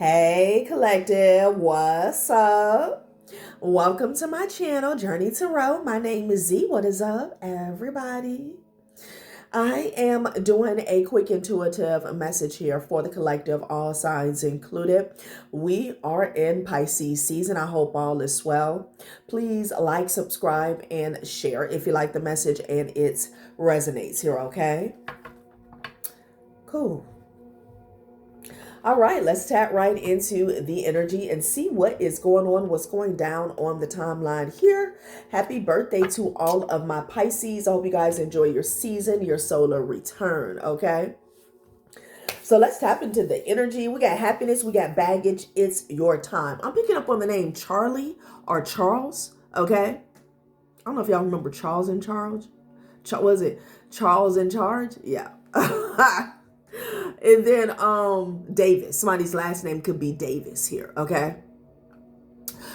Hey collective, what's up? Welcome to my channel, Journey Tarot. My name is Z. What is up, everybody? I am doing a quick intuitive message here for the collective, all signs included. We are in Pisces season. I hope all is well. Please like, subscribe, and share if you like the message and it resonates here, okay? Cool. All right, let's tap right into the energy and see what is going on, what's going down on the timeline here. Happy birthday to all of my Pisces. I hope you guys enjoy your season, your solar return, okay? So let's tap into the energy. We got happiness, we got baggage. It's your time. I'm picking up on the name Charlie or Charles, okay? I don't know if y'all remember Charles in Charge. Was it Charles in Charge? Yeah. And then Davis. Somebody's last name could be Davis here, okay?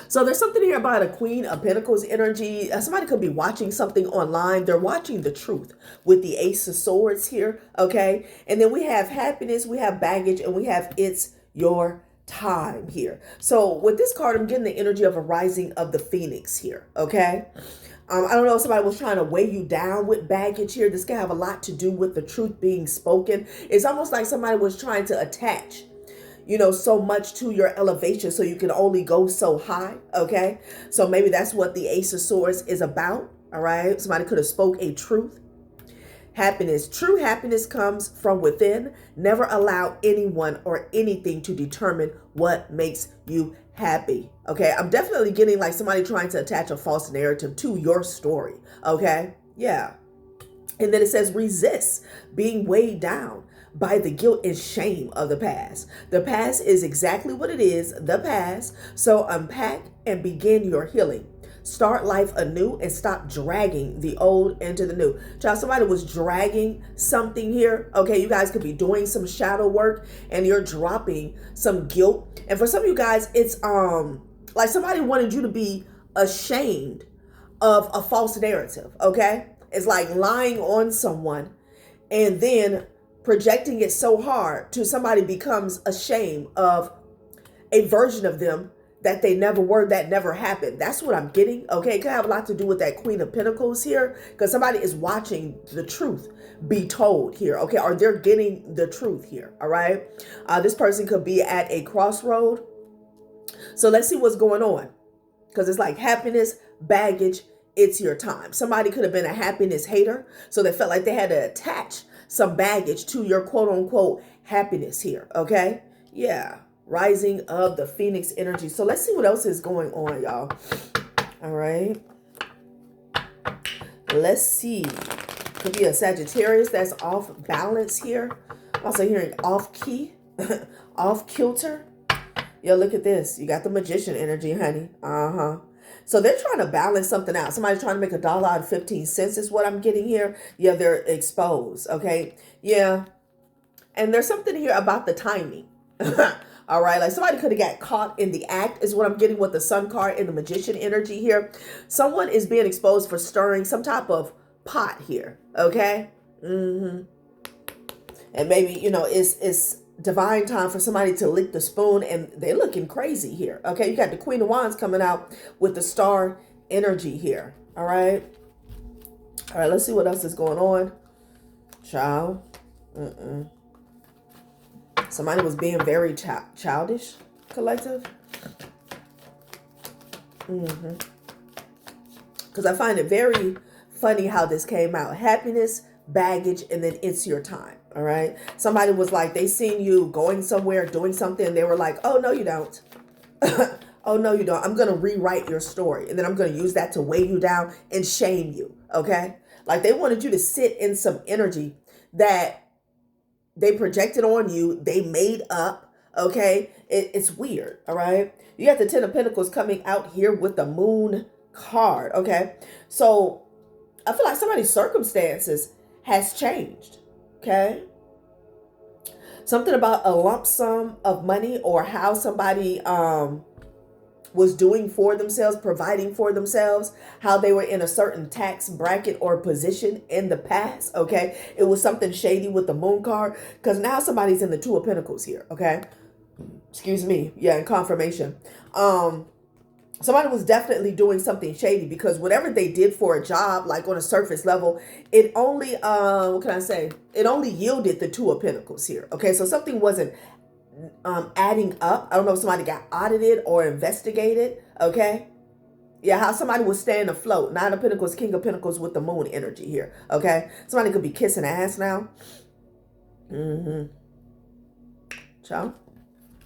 So there's something here about a Queen of Pentacles energy. Somebody could be watching something online. They're watching the truth with the Ace of Swords here, okay? And then we have happiness, we have baggage, and we have it's your time here. So with this card, I'm getting the energy of a rising of the Phoenix here, okay? I don't know if somebody was trying to weigh you down with baggage here. This can have a lot to do with the truth being spoken. It's almost like somebody was trying to attach, so much to your elevation so you can only go so high, okay? So maybe that's what the Ace of Swords is about, all right? Somebody could have spoke a truth. Happiness. True happiness comes from within. Never allow anyone or anything to determine what makes you happy. Okay, I'm definitely getting like somebody trying to attach a false narrative to your story. Okay, yeah. And then it says resist being weighed down by the guilt and shame of the past. The past is exactly what it is, the past. So unpack and begin your healing. Start life anew and stop dragging the old into the new. Child, somebody was dragging something here. Okay, you guys could be doing some shadow work and you're dropping some guilt. And for some of you guys, it's like somebody wanted you to be ashamed of a false narrative, okay? It's like lying on someone and then projecting it so hard to somebody becomes ashamed of a version of them that they never were, that never happened. That's what I'm getting, okay? It could have a lot to do with that Queen of Pentacles here because somebody is watching the truth be told here, okay? Or they're getting the truth here, all right? This person could be at a crossroad. So let's see what's going on because it's like happiness, baggage, it's your time. Somebody could have been a happiness hater, so they felt like they had to attach some baggage to your quote unquote happiness here, okay? Yeah. Rising of the Phoenix energy. So let's see what else is going on, y'all. All right. Let's see. Could be a Sagittarius that's off balance here. I'm also hearing off key, off kilter. Yo, look at this. You got the Magician energy, honey. So they're trying to balance something out. Somebody's trying to make $1 out of 15 cents is what I'm getting here. Yeah, they're exposed. Okay. Yeah. And there's something here about the timing. All right, like somebody could have got caught in the act is what I'm getting with the Sun card and the Magician energy here. Someone is being exposed for stirring some type of pot here, okay? And maybe, it's divine time for somebody to lick the spoon and they're looking crazy here, okay? You got the Queen of Wands coming out with the star energy here, all right? All right, let's see what else is going on. Child. Somebody was being very childish, collective. Because I find it very funny how this came out. Happiness, baggage, and then it's your time, all right? Somebody was like, they seen you going somewhere, doing something, and they were like, oh, no, you don't. Oh, no, you don't. I'm going to rewrite your story, and then I'm going to use that to weigh you down and shame you, okay? Like they wanted you to sit in some energy that they projected on you, they made up, okay? It's weird, all right? You got the Ten of Pentacles coming out here with the Moon card, okay? So I feel like somebody's circumstances has changed, okay? Something about a lump sum of money or how somebody was doing for themselves, providing for themselves, how they were in a certain tax bracket or position in the past, okay? It was something shady with the Moon card because now somebody's in the Two of Pentacles here, okay? Excuse me. Yeah, in confirmation. Somebody was definitely doing something shady, because whatever they did for a job, like on a surface level, it only, what can I say? It only yielded the Two of Pentacles here. Okay, so something wasn't adding up. I don't know if somebody got audited or investigated. Okay. Yeah, how somebody was staying afloat. Nine of Pentacles, King of Pentacles with the moon energy here. Okay. Somebody could be kissing ass now. Ciao.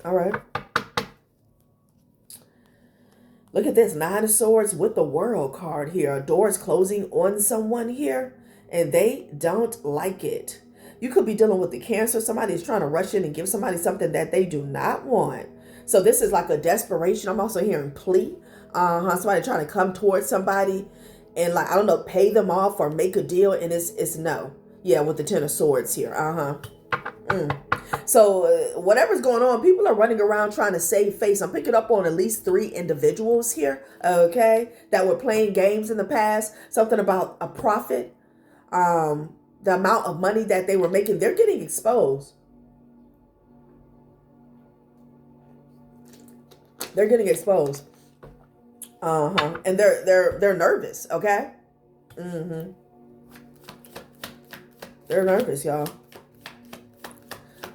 All right. Look at this. Nine of Swords with the World card here. A door is closing on someone here, and they don't like it. You could be dealing with the Cancer. Somebody is trying to rush in and give somebody something that they do not want. So this is like a desperation. I'm also hearing plea. Somebody trying to come towards somebody and, like, I don't know, pay them off or make a deal, and it's no. Yeah, with the Ten of Swords here. So whatever's going on, people are running around trying to save face. I'm picking up on at least 3 individuals here, okay, that were playing games in the past. Something about a profit, the amount of money that they were making. They're getting exposed. They're getting exposed. And they're nervous, okay? They're nervous, y'all.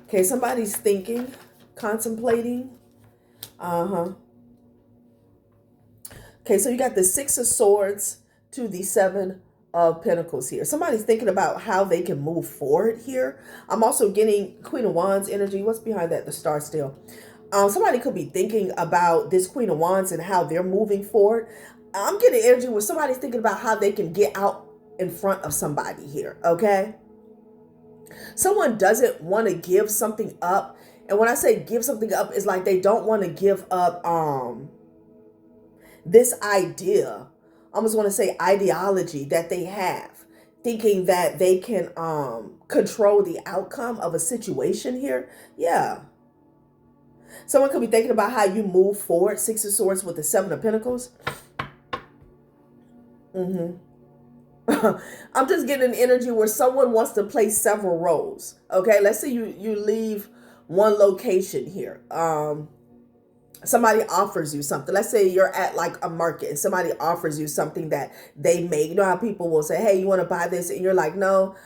Okay, somebody's thinking, contemplating. Okay, so you got the Six of Swords to the Seven of Pentacles here. Somebody's thinking about how they can move forward here. I'm also getting Queen of Wands energy. What's behind that? The Star still. Somebody could be thinking about this Queen of Wands and how they're moving forward. I'm getting energy where somebody's thinking about how they can get out in front of somebody here, okay? Someone doesn't want to give something up. And when I say give something up, it's like they don't want to give up this idea. I almost want to say ideology that they have, thinking that they can control the outcome of a situation here. Yeah. Someone could be thinking about how you move forward. Six of Swords with the Seven of Pentacles. I'm just getting an energy where someone wants to play several roles. Okay, let's say you leave one location here. Somebody offers you something. Let's say you're at like a market and somebody offers you something that they make. You know how people will say, hey, you want to buy this? And you're like, no,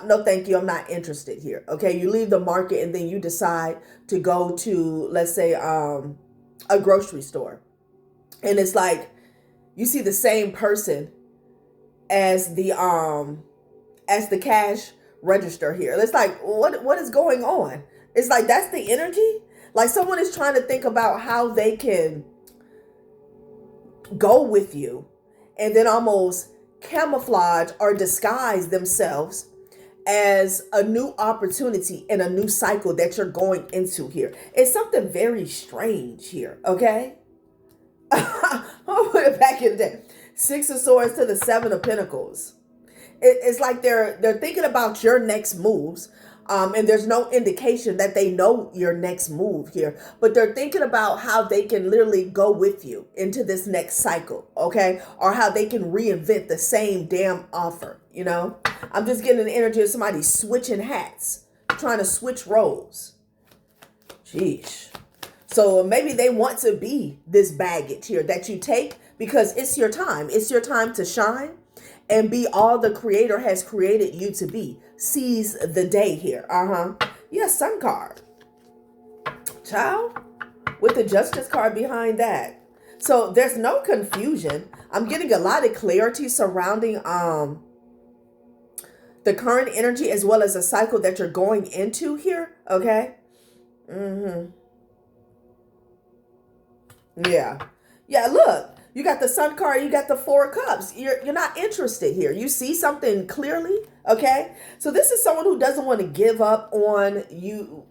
no, thank you. I'm not interested here. Okay, you leave the market and then you decide to go to, let's say, a grocery store. And it's like you see the same person as the cash register here. It's like, what is going on? It's like, that's the energy. Like someone is trying to think about how they can go with you and then almost camouflage or disguise themselves as a new opportunity in a new cycle that you're going into here. It's something very strange here, okay? I'll put it back in there. Six of Swords to the Seven of Pentacles. It's like they're thinking about your next moves. And there's no indication that they know your next move here, but they're thinking about how they can literally go with you into this next cycle, okay? Or how they can reinvent the same damn offer, you know? I'm just getting an energy of somebody switching hats, trying to switch roles. Sheesh. So maybe they want to be this baggage here that you take because it's your time. It's your time to shine and be all the Creator has created you to be. Seize the day here. Yeah, Sun card. Child. With the Justice card behind that. So there's no confusion. I'm getting a lot of clarity surrounding the current energy as well as the cycle that you're going into here. Okay. Yeah. Yeah, look. You got the Sun card, you got the Four of Cups. You're not interested here. You see something clearly, okay? So this is someone who doesn't want to give up on you,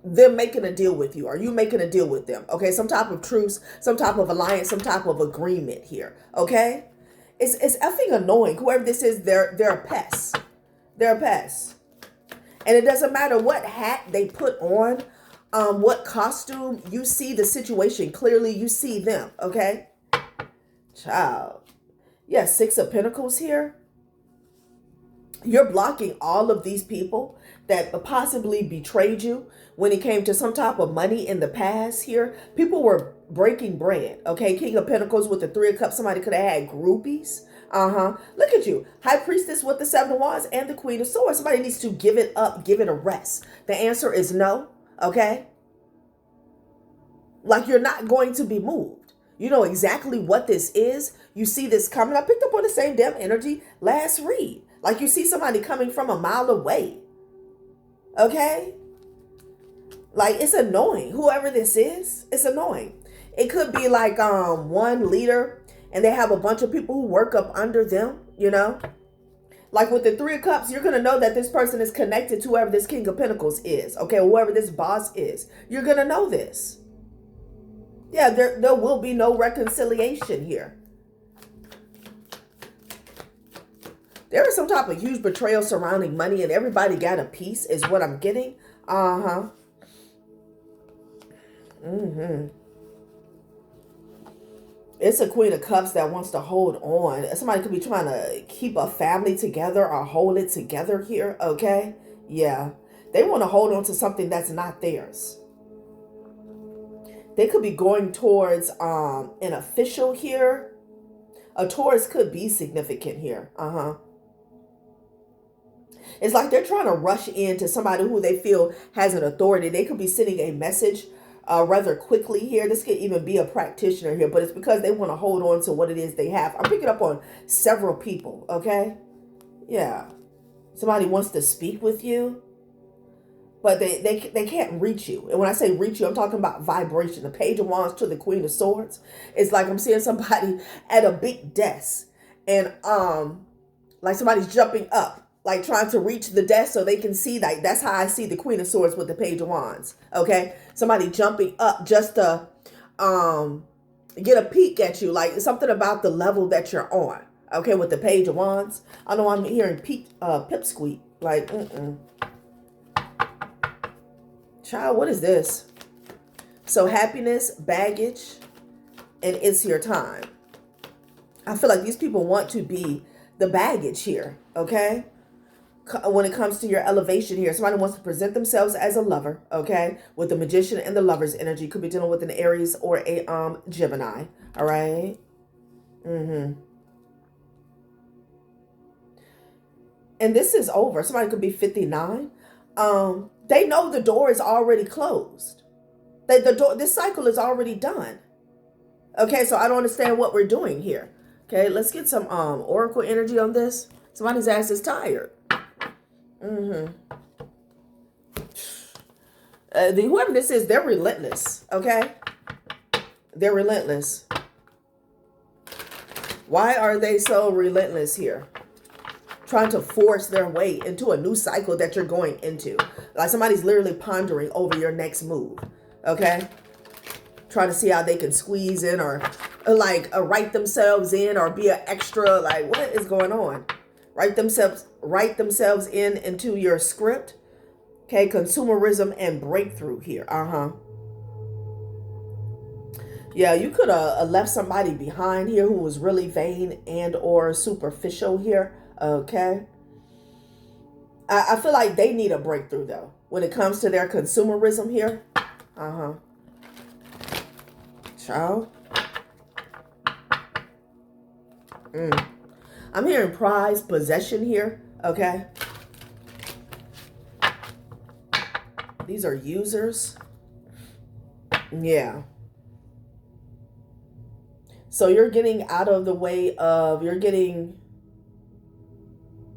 them making a deal with you, or you making a deal with them, okay? Some type of truce, some type of alliance, some type of agreement here, okay? It's effing annoying. Whoever this is, they're a pest. They're a pest. And it doesn't matter what hat they put on, what costume, you see the situation clearly, you see them, okay? Child. Yeah, Six of Pentacles here. You're blocking all of these people that possibly betrayed you when it came to some type of money in the past here. People were breaking bread. Okay, King of Pentacles with the Three of Cups. Somebody could have had groupies. Look at you. High Priestess with the Seven of Wands and the Queen of Swords. Somebody needs to give it up, give it a rest. The answer is no. Okay? Like, you're not going to be moved. You know exactly what this is. You see this coming. I picked up on the same damn energy last read. Like, you see somebody coming from a mile away. Okay? Like, it's annoying. Whoever this is, it's annoying. It could be like one leader and they have a bunch of people who work up under them, you know? Like with the Three of Cups, you're going to know that this person is connected to whoever this King of Pentacles is. Okay, whoever this boss is. You're going to know this. Yeah, there will be no reconciliation here. There is some type of huge betrayal surrounding money and everybody got a piece is what I'm getting. It's a Queen of Cups that wants to hold on. Somebody could be trying to keep a family together or hold it together here, okay? Yeah. They want to hold on to something that's not theirs. They could be going towards an official here. A Taurus could be significant here. It's like they're trying to rush into somebody who they feel has an authority. They could be sending a message rather quickly here. This could even be a practitioner here, but it's because they want to hold on to what it is they have. I'm picking up on several people, okay? Yeah. Somebody wants to speak with you, but they can't reach you. And when I say reach you, I'm talking about vibration. The Page of Wands to the Queen of Swords. It's like I'm seeing somebody at a big desk and like somebody's jumping up, like trying to reach the desk so they can see. Like, that's how I see the Queen of Swords with the Page of Wands. Okay, somebody jumping up just to get a peek at you, like something about the level that you're on. Okay, with the Page of Wands, I know I'm hearing pipsqueak. Like, child, what is this? So happiness, baggage, and it's your time. I feel like these people want to be the baggage here. Okay. When it comes to your elevation here, somebody wants to present themselves as a lover, okay, with the Magician and the Lover's energy. Could be dealing with an Aries or a Gemini, all right? And this is over. Somebody could be 59. They know the door is already closed. This cycle is already done. Okay, so I don't understand what we're doing here. Okay, let's get some oracle energy on this. Somebody's ass is tired. Whoever this is, they're relentless. Okay, they're relentless. Why are they so relentless here? Trying to force their way into a new cycle that you're going into. Like somebody's literally pondering over your next move. Okay, trying to see how they can squeeze in or like write themselves in or be an extra. Like, what is going on? Write themselves into your script. Okay, consumerism and breakthrough here. Yeah, you could have left somebody behind here who was really vain and or superficial here. Okay. I feel like they need a breakthrough though when it comes to their consumerism here. Child. I'm hearing prized possession here, okay? These are users. Yeah. So you're getting out of the way of, you're getting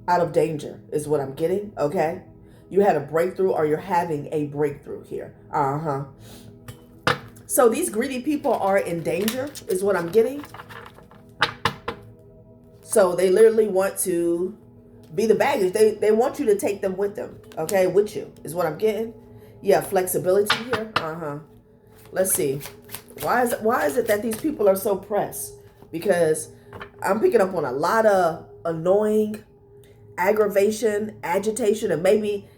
out of danger is what I'm getting, okay? You had a breakthrough or you're having a breakthrough here. So these greedy people are in danger is what I'm getting. So they literally want to be the baggage. They want you to take them with them. Okay, with you is what I'm getting. Yeah, flexibility here. Let's see. Why is it that these people are so pressed? Because I'm picking up on a lot of annoying, aggravation, agitation, and maybe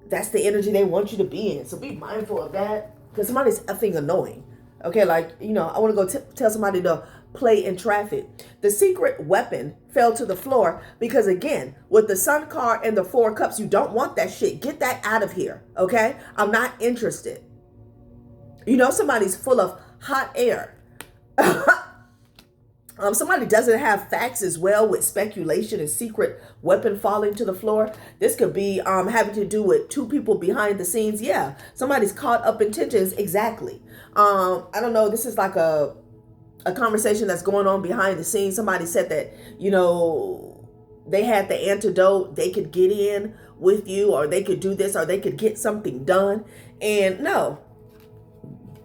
that's the energy they want you to be in. So be mindful of that because somebody's effing annoying. Okay, like, you know, I want to go tell somebody to play in traffic. The secret weapon fell to the floor because, again, with the Sun card and the Four of Cups, you don't want that shit. Get that out of here, okay? I'm not interested. You know, somebody's full of hot air. Somebody doesn't have facts as well, with speculation and secret weapon falling to the floor. This could be having to do with two people behind the scenes. Yeah, somebody's caught up in tensions. Exactly. I don't know. This is like a conversation that's going on behind the scenes. Somebody said that, you know, they had the antidote. They could get in with you, or they could do this, or they could get something done. And no,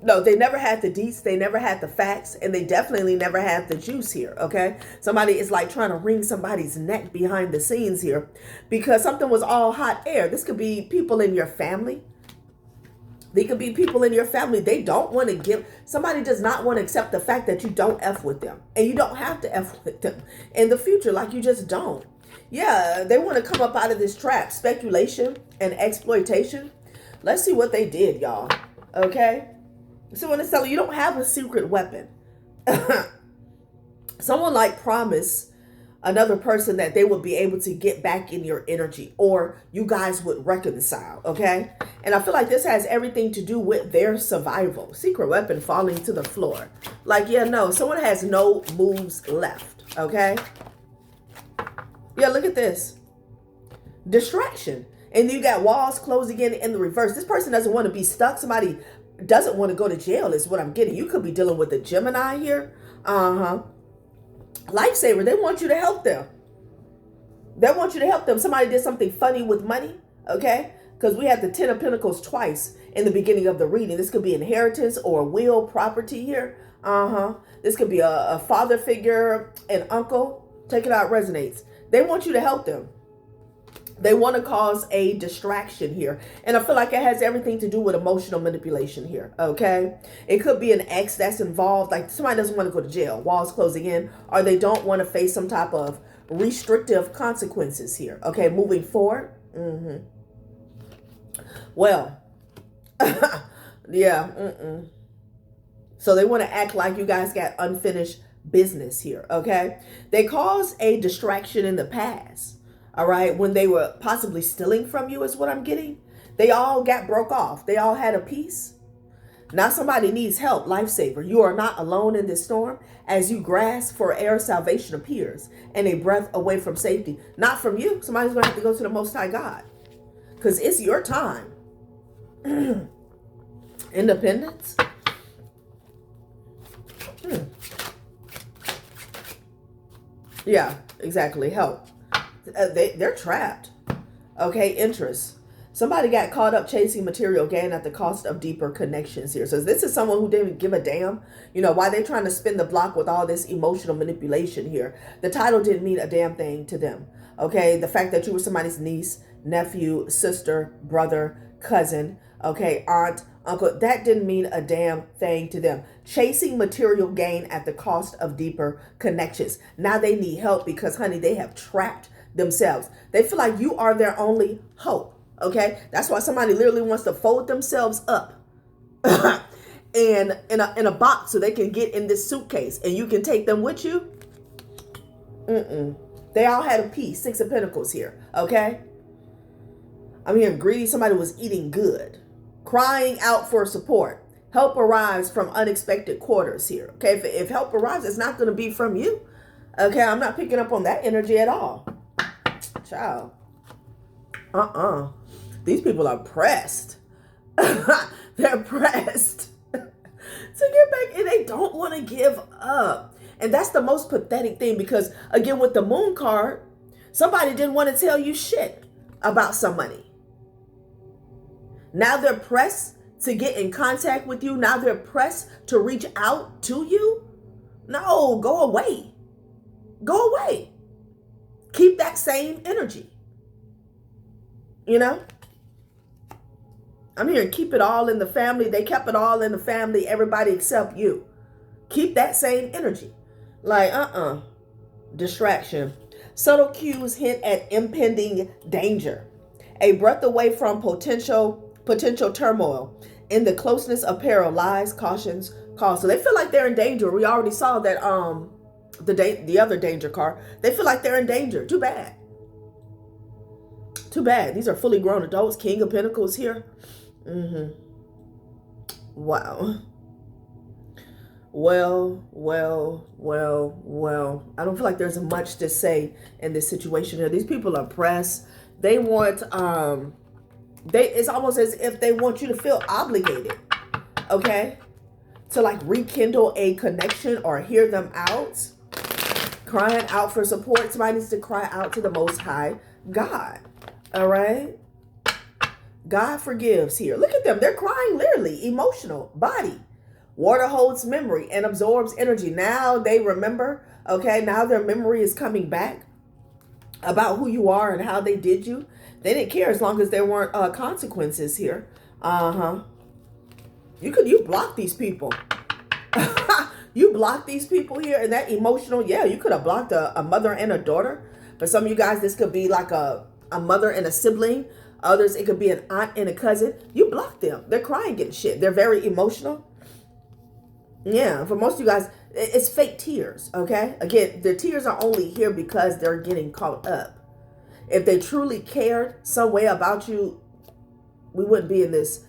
they never had the deets, they never had the facts, and they definitely never had the juice here, okay? Somebody is like trying to wring somebody's neck behind the scenes here because something was all hot air. This could be people in your family. They could be people in your family. They don't want to give, somebody does not want to accept the fact that you don't F with them. And you don't have to F with them in the future, like you just don't. Yeah, they want to come up out of this trap, speculation and exploitation. Let's see what they did, y'all, okay? So when it's telling you don't have a secret weapon, someone like promised another person that they would be able to get back in your energy, or you guys would reconcile, okay? And I feel like this has everything to do with their survival. Secret weapon falling to the floor. Like, yeah, no, someone has no moves left, okay? Yeah, look at this. Distraction. And you got walls closing in the reverse. This person doesn't want to be stuck. Somebody doesn't want to go to jail is what I'm getting. You could be dealing with a Gemini here. Lifesaver. They want you to help them. They want you to help them. Somebody did something funny with money. Okay. Because we had the 10 of Pentacles twice in the beginning of the reading. This could be inheritance or a will, property here. This could be a father figure, an uncle. Take it out, resonates. They want you to help them. They want to cause a distraction here. And I feel like it has everything to do with emotional manipulation here, okay? It could be an ex that's involved. Like somebody doesn't want to go to jail, walls closing in, or they don't want to face some type of restrictive consequences here, okay? Moving forward. Well, yeah. So they want to act like you guys got unfinished business here, okay? They caused a distraction in the past. All right, when they were possibly stealing from you is what I'm getting. They all got broke off. They all had a peace. Now somebody needs help, lifesaver. You are not alone in this storm. As you grasp for air, salvation appears and a breath away from safety. Not from you. Somebody's going to have to go to the Most High God because it's your time. Independence. Yeah, exactly. Help. They're trapped. Okay, interest. Somebody got caught up chasing material gain at the cost of deeper connections here. So this is someone who didn't give a damn. You know, why they're trying to spin the block with all this emotional manipulation here. The title didn't mean a damn thing to them. Okay, the fact that you were somebody's niece, nephew, sister, brother, cousin, okay, aunt, uncle, that didn't mean a damn thing to them. Chasing material gain at the cost of deeper connections. Now they need help because, honey, they have trapped themselves. They feel like you are their only hope. Okay, that's why somebody literally wants to fold themselves up in a box so they can get in this suitcase and you can take them with you. They all had a piece. 6 of Pentacles here. Okay, I'm hearing greedy. Somebody was eating good, crying out for support. Help arrives from unexpected quarters here. Okay, if help arrives, it's not going to be from you. Okay, I'm not picking up on that energy at all. Child. These people are pressed. They're pressed to get back, and they don't want to give up. And that's the most pathetic thing because, again, with the Moon card, somebody didn't want to tell you shit about some money. Now they're pressed to get in contact with you. Now they're pressed to reach out to you. No, go away. Go away. Keep that same energy. You know? I'm hearing keep it all in the family. They kept it all in the family. Everybody except you. Keep that same energy. Like, distraction. Subtle cues hint at impending danger. A breath away from potential turmoil. In the closeness of peril, lies, cautions, calls. So they feel like they're in danger. We already saw that the other danger card. They feel like they're in danger. Too bad. Too bad. These are fully grown adults. King of Pentacles here. Wow. Well. I don't feel like there's much to say in this situation here. These people are pressed. They want, it's almost as if they want you to feel obligated, okay? To like rekindle a connection or hear them out. Crying out for support. Somebody needs to cry out to the Most High God, all right? God forgives here. Look at them. They're crying literally, emotional, body. Water holds memory and absorbs energy. Now they remember, okay? Now their memory is coming back about who you are and how they did you. They didn't care as long as there weren't consequences here. You block these people. You block these people here, and that emotional, yeah, you could have blocked a mother and a daughter. For some of you guys, this could be like a mother and a sibling. Others, it could be an aunt and a cousin. You block them. They're crying, getting shit. They're very emotional. Yeah, for most of you guys, it's fake tears, okay? Again, their tears are only here because they're getting caught up. If they truly cared some way about you, we wouldn't be in this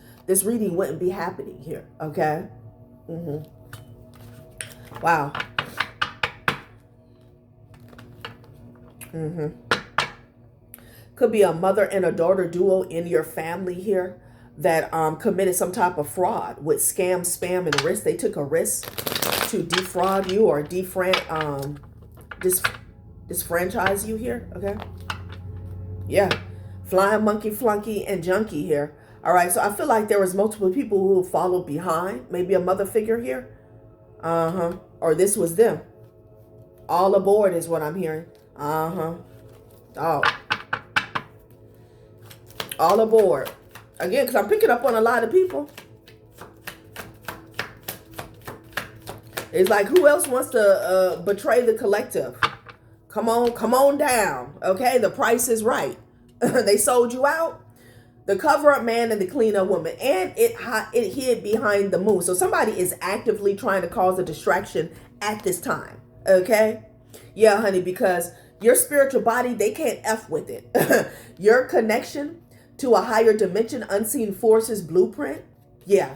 reading wouldn't be happening here, okay? Wow. Could be a mother and a daughter duo in your family here that committed some type of fraud with scam, spam, and risk. They took a risk to defraud you or disfranchise you here, okay? Yeah. Flying monkey, flunky, and junkie here. All right, so I feel like there was multiple people who followed behind. Maybe a mother figure here. Or this was them. All aboard is what I'm hearing. Oh. All aboard. Again, because I'm picking up on a lot of people. It's like, who else wants to betray the collective? Come on down. Okay, the price is right. They sold you out. The cover-up man and the clean-up woman. And it hid behind the moon. So somebody is actively trying to cause a distraction at this time. Okay? Yeah, honey, because your spiritual body, they can't F with it. Your connection to a higher dimension, unseen forces, blueprint. Yeah.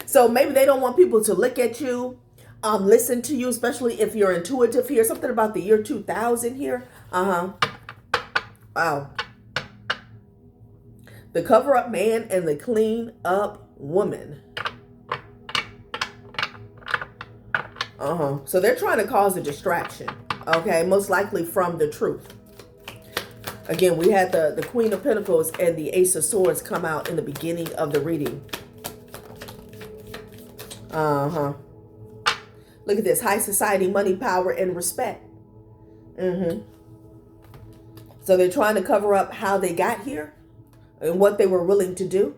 So maybe they don't want people to look at you, listen to you, especially if you're intuitive here. Something about the year 2000 here. Wow. The cover-up man and the clean-up woman. So they're trying to cause a distraction. Okay, most likely from the truth. Again, we had the Queen of Pentacles and the Ace of Swords come out in the beginning of the reading. Look at this. High society, money, power, and respect. So they're trying to cover up how they got here and what they were willing to do.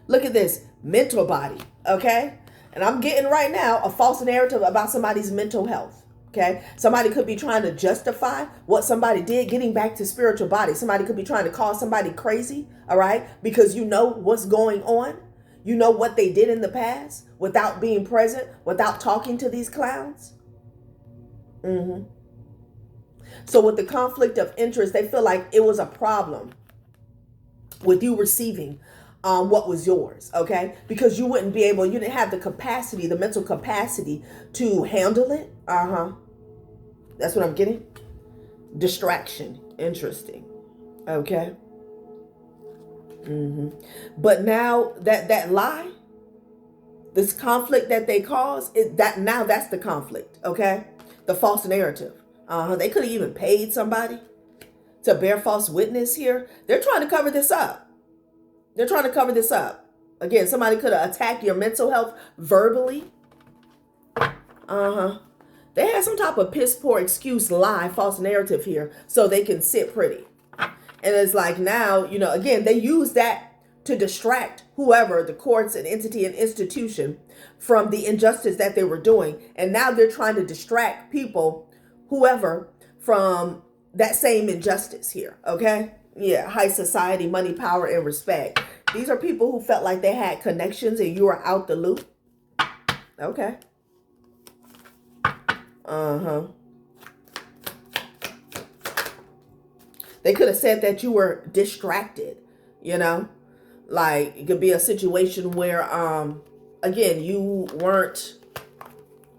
Look at this. Mental body. Okay? And I'm getting right now a false narrative about somebody's mental health. Okay? Somebody could be trying to justify what somebody did, getting back to spiritual body. Somebody could be trying to call somebody crazy, all right? Because you know what's going on. You know what they did in the past without being present, without talking to these clowns. So with the conflict of interest, they feel like it was a problem with you receiving what was yours, okay? Because you wouldn't be able, you didn't have the capacity, the mental capacity to handle it. That's what I'm getting. Distraction. Interesting. Okay. But now that lie, this conflict that they cause, that's the conflict, okay? The false narrative. They could have even paid somebody to bear false witness here. They're trying to cover this up. They're trying to cover this up. Again, somebody could have attacked your mental health verbally. They had some type of piss poor excuse, lie, false narrative here so they can sit pretty. And it's like now, again, they use that to distract whoever, the courts and entity and institution, from the injustice that they were doing. And now they're trying to distract people, whoever, from that same injustice here. Okay? Yeah, high society, money, power, and respect. These are people who felt like they had connections and you were out the loop. Okay. Uh-huh. They could have said that you were distracted, you know? Like, it could be a situation where, again, you weren't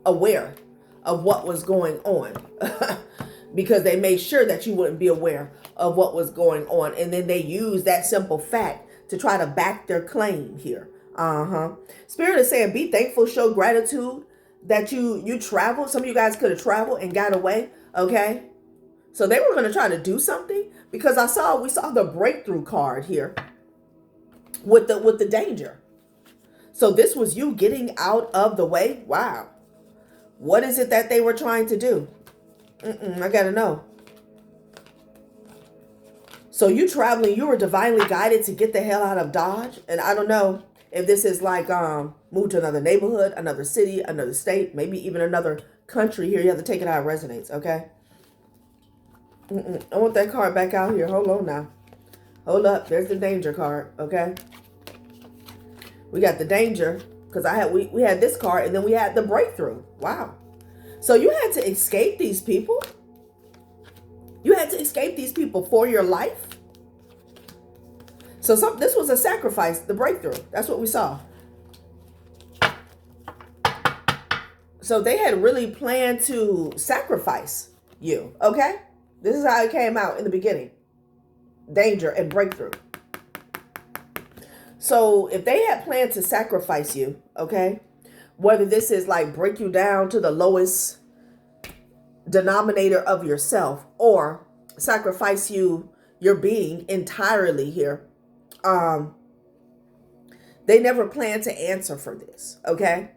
aware of what was going on because they made sure that you wouldn't be aware of what was going on. And then they used that simple fact to try to back their claim here. Spirit is saying, be thankful, show gratitude that you traveled. Some of you guys could have traveled and got away, okay? So they were going to try to do something because we saw the breakthrough card here with the danger. So this was you getting out of the way. Wow. What is it that they were trying to do? I got to know. So you traveling, you were divinely guided to get the hell out of Dodge. And I don't know if this is like move to another neighborhood, another city, another state, maybe even another country here. You have to take it out of resonance, okay? I want that card back out here. Hold on now. Hold up. There's the danger card, okay? We got the danger because we had this card and then we had the breakthrough. Wow. So you had to escape these people. You had to escape these people for your life. So this was a sacrifice, the breakthrough. That's what we saw. So they had really planned to sacrifice you, okay? This is how it came out in the beginning. Danger and breakthrough. So if they had planned to sacrifice you, okay, whether this is like break you down to the lowest denominator of yourself or sacrifice your being entirely here, they never planned to answer for this, okay?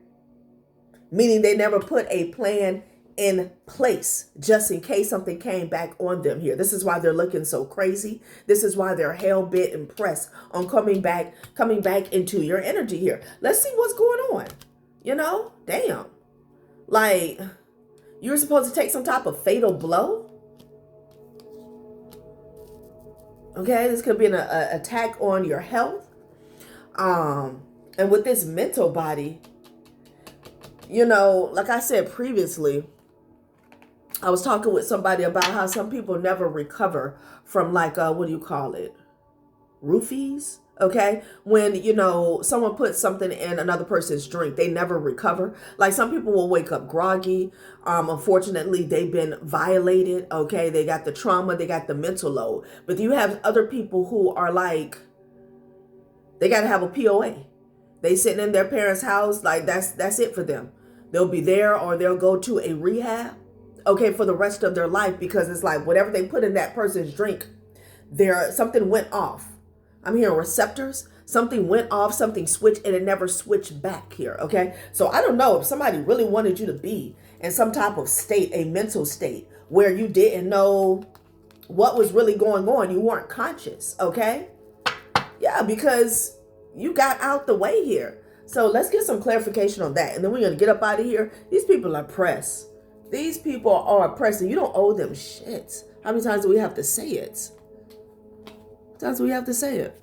Meaning they never put a plan in place just in case something came back on them here. This is why they're looking so crazy. This is why they're hell-bent and pressed on coming back into your energy here. Let's see what's going on. You know, damn. Like, you were supposed to take some type of fatal blow. Okay, this could be an attack on your health. And with this mental body, you know, like I said previously, I was talking with somebody about how some people never recover from like, what do you call it? Roofies, okay? When, you know, someone puts something in another person's drink, they never recover. Like some people will wake up groggy. Unfortunately, they've been violated, okay? They got the trauma, they got the mental load. But you have other people who are like, they got to have a POA. They sitting in their parents' house, like that's it for them. They'll be there or they'll go to a rehab, okay, for the rest of their life because it's like whatever they put in that person's drink, something went off. I'm hearing receptors. Something went off, something switched, and it never switched back here, okay? So I don't know if somebody really wanted you to be in some type of state, a mental state, where you didn't know what was really going on. You weren't conscious, okay? Yeah, because you got out the way here. So let's get some clarification on that. And then we're going to get up out of here. These people are pressed. These people are oppressed, and you don't owe them shit. How many times do we have to say it? Times do we have to say it?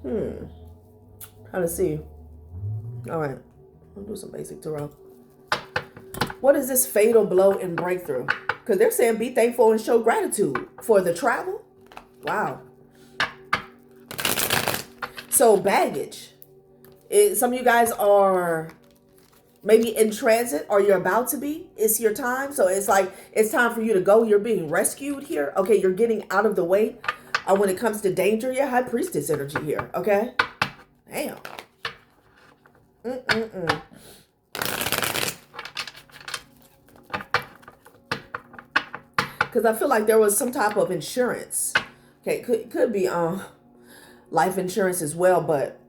Trying to see. All right. I'll do some basic tarot. What is this fatal blow and breakthrough? Because they're saying be thankful and show gratitude for the travel. Wow. So baggage. Some of you guys are maybe in transit or you're about to be. It's your time. So it's like it's time for you to go. You're being rescued here. Okay, you're getting out of the way when it comes to danger. Yeah, High Priestess energy here. Okay. Damn. Because I feel like there was some type of insurance. Okay, could be life insurance as well, but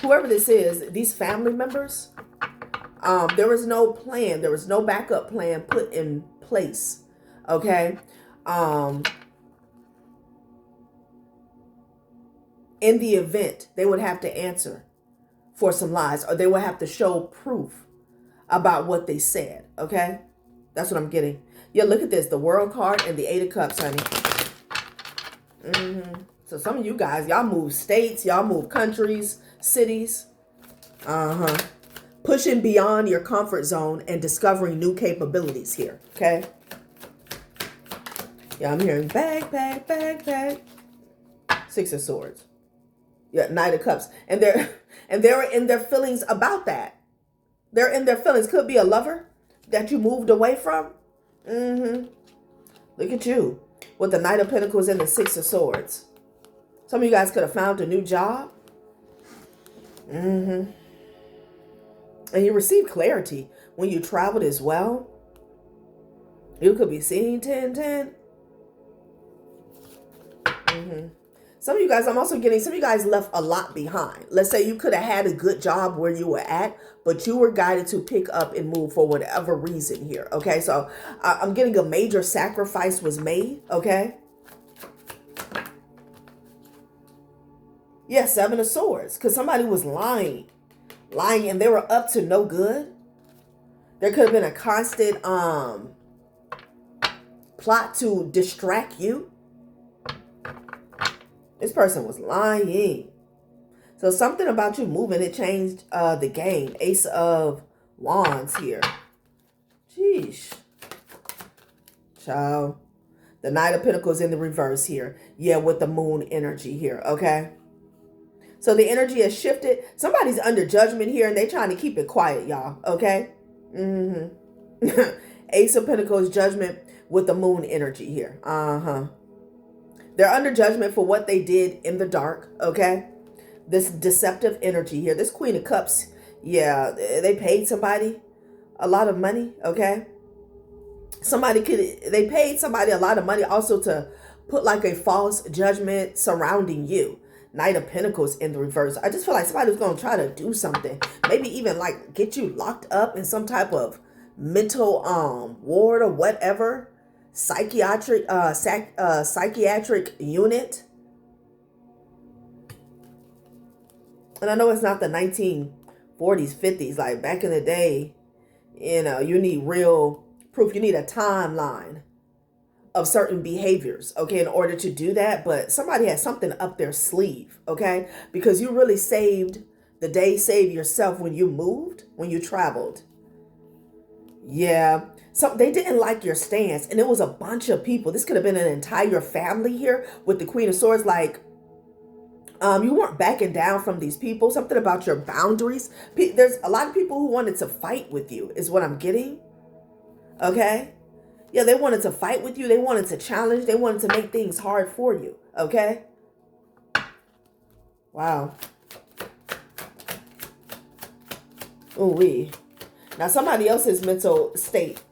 whoever this is, these family members, there was no plan. There was no backup plan put in place. Okay. In the event, they would have to answer for some lies, or they would have to show proof about what they said. Okay. That's what I'm getting. Yeah, look at this. The World card and the Eight of Cups, honey. So some of you guys, y'all move states, y'all move countries, cities. Pushing beyond your comfort zone and discovering new capabilities here, okay? Yeah, I'm hearing bag. Six of Swords. Yeah, Knight of Cups. And they're in their feelings about that. They're in their feelings. Could be a lover that you moved away from. Look at you with the Knight of Pentacles and the Six of Swords. Some of you guys could have found a new job. And you received clarity when you traveled as well. You could be seeing 10. Some of you guys, I'm also getting, some of you guys left a lot behind. Let's say you could have had a good job where you were at, but you were guided to pick up and move for whatever reason here. Okay, so I'm getting a major sacrifice was made. Okay. Yeah, Seven of Swords, because somebody was lying, and they were up to no good. There could have been a constant plot to distract you. This person was lying. So something about you moving, it changed the game. Ace of Wands here. Sheesh. Child. The Knight of Pentacles in the reverse here. Yeah, with the moon energy here, okay? So the energy has shifted. Somebody's under judgment here, and they're trying to keep it quiet, y'all, okay? Ace of Pentacles, judgment with the moon energy here. They're under judgment for what they did in the dark, okay? This deceptive energy here. This Queen of Cups, yeah, they paid somebody a lot of money, okay? They paid somebody a lot of money also to put like a false judgment surrounding you. Knight of Pentacles in the reverse. I just feel like somebody was going to try to do something. Maybe even like get you locked up in some type of mental ward or whatever. Psychiatric unit. And I know it's not the 1940s, 50s. Like back in the day, you know, you need real proof. You need a timeline of certain behaviors, okay, in order to do that. But somebody has something up their sleeve, okay? Because you really saved the day, saved yourself when you moved, when you traveled. Yeah. So they didn't like your stance, and it was a bunch of people. This could have been an entire family here with the Queen of Swords. Like, you weren't backing down from these people. Something about your boundaries. There's a lot of people who wanted to fight with you, is what I'm getting. Okay? Yeah, they wanted to fight with you. They wanted to challenge. They wanted to make things hard for you. Okay? Wow. Ooh-wee. Now, somebody else's mental state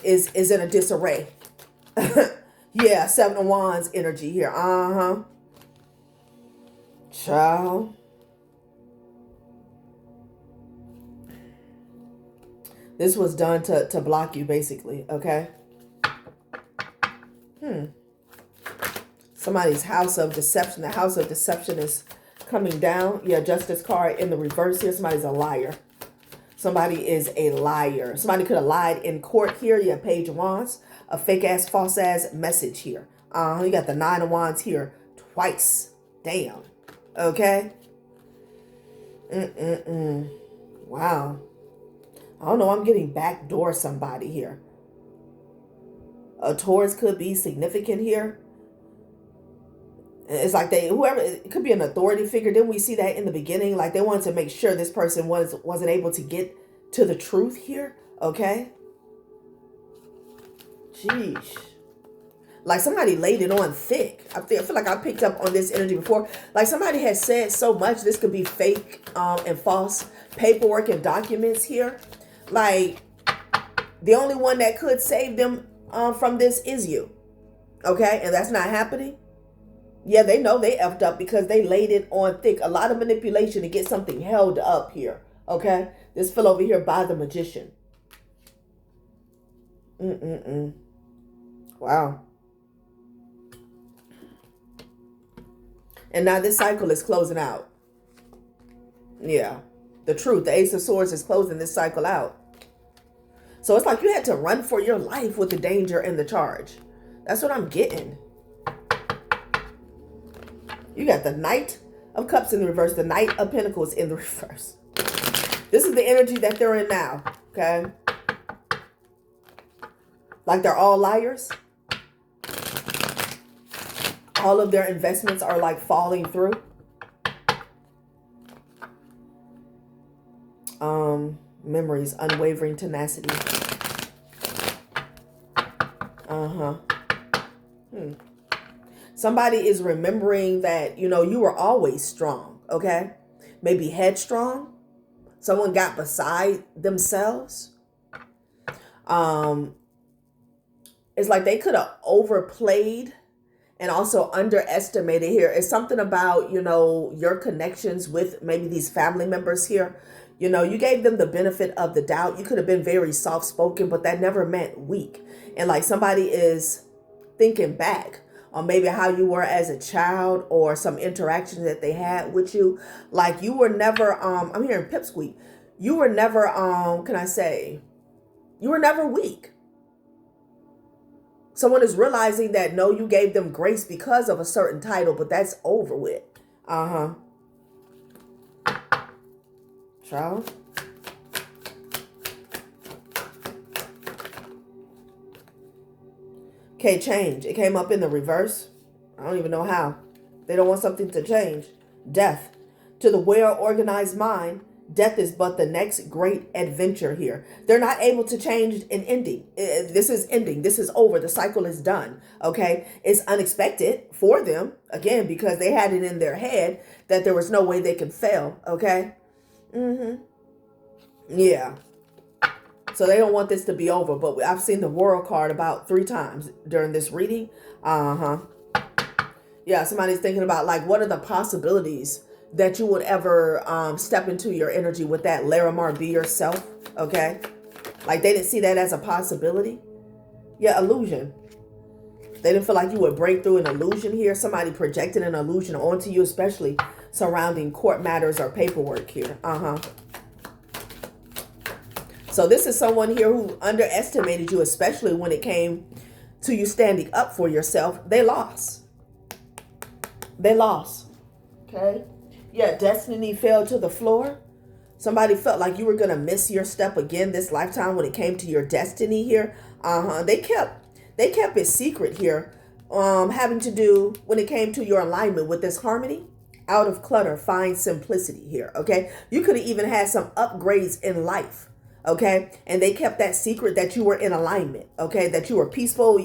is in a disarray. Yeah, Seven of Wands energy here. Child. This was done to block you, basically, okay? Somebody's house of deception. The house of deception is coming down. Yeah, Justice card in the reverse here. Somebody's a liar. Somebody is a liar. Somebody could have lied in court here. You have Page of Wands. A fake-ass, false-ass message here. You got the Nine of Wands here twice. Damn. Okay? Wow. I don't know. I'm getting backdoor somebody here. A Taurus could be significant here. It's like it could be an authority figure. Didn't we see that in the beginning? Like they wanted to make sure this person wasn't able to get to the truth here. Okay. Jeez. Like somebody laid it on thick. I feel like I picked up on this energy before. Like somebody has said so much. This could be fake and false paperwork and documents here. Like the only one that could save them from this is you. Okay. And that's not happening. Yeah, they know they effed up because they laid it on thick. A lot of manipulation to get something held up here. Okay? This fell over here by the Magician. Wow. And now this cycle is closing out. Yeah. The truth. The Ace of Swords is closing this cycle out. So it's like you had to run for your life with the danger and the charge. That's what I'm getting. You got the Knight of Cups in the reverse, the Knight of Pentacles in the reverse. This is the energy that they're in now, okay? Like they're all liars. All of their investments are like falling through. Memories, unwavering tenacity. Somebody is remembering that, you know, you were always strong, okay? Maybe headstrong. Someone got beside themselves. It's like they could have overplayed and also underestimated here. It's something about, you know, your connections with maybe these family members here. You know, you gave them the benefit of the doubt. You could have been very soft-spoken, but that never meant weak. And like somebody is thinking back on maybe how you were as a child or some interactions that they had with you. Like you were never, I'm hearing pipsqueak. You were never, you were never weak. Someone is realizing that, no, you gave them grace because of a certain title, but that's over with. Child. Okay, change. It came up in the reverse. I don't even know how. They don't want something to change. Death. To the well-organized mind, death is but the next great adventure here. They're not able to change an ending. This is ending. This is over. The cycle is done. Okay? It's unexpected for them, again, because they had it in their head that there was no way they could fail. Okay? Yeah. So they don't want this to be over, but I've seen the World card about 3 times during this reading. Yeah, somebody's thinking about like, what are the possibilities that you would ever step into your energy with that Larimar, be yourself, okay? Like they didn't see that as a possibility. Yeah, illusion. They didn't feel like you would break through an illusion here. Somebody projected an illusion onto you, especially surrounding court matters or paperwork here. So this is someone here who underestimated you, especially when it came to you standing up for yourself. They lost. They lost. Okay? Yeah, destiny fell to the floor. Somebody felt like you were going to miss your step again this lifetime when it came to your destiny here. They kept it secret here. Having to do when it came to your alignment with this harmony. Out of clutter, find simplicity here. Okay? You could have even had some upgrades in life. Okay, and they kept that secret that you were in alignment. Okay, that you were peaceful,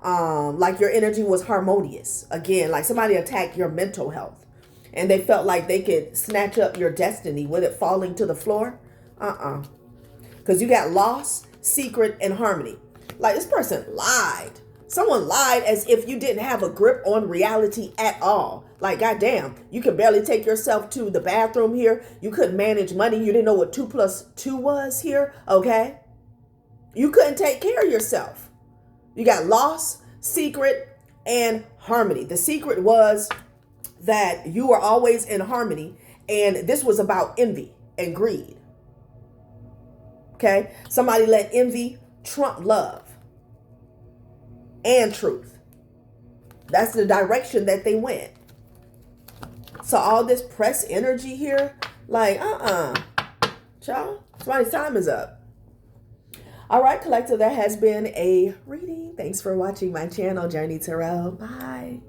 like your energy was harmonious. Again, like somebody attacked your mental health, and they felt like they could snatch up your destiny with it falling to the floor. Because you got lost, secret, and harmony. Like this person lied. Someone lied as if you didn't have a grip on reality at all. Like, goddamn, you could barely take yourself to the bathroom here. You couldn't manage money. You didn't know what 2 + 2 was here. Okay. You couldn't take care of yourself. You got lost, secret, and harmony. The secret was that you were always in harmony. And this was about envy and greed. Okay. Somebody let envy trump love and truth. That's the direction that they went. So all this press energy here, like, child, somebody's time is up. All right, collective, that has been a reading. Thanks for watching my channel, Journey Tarot. Bye.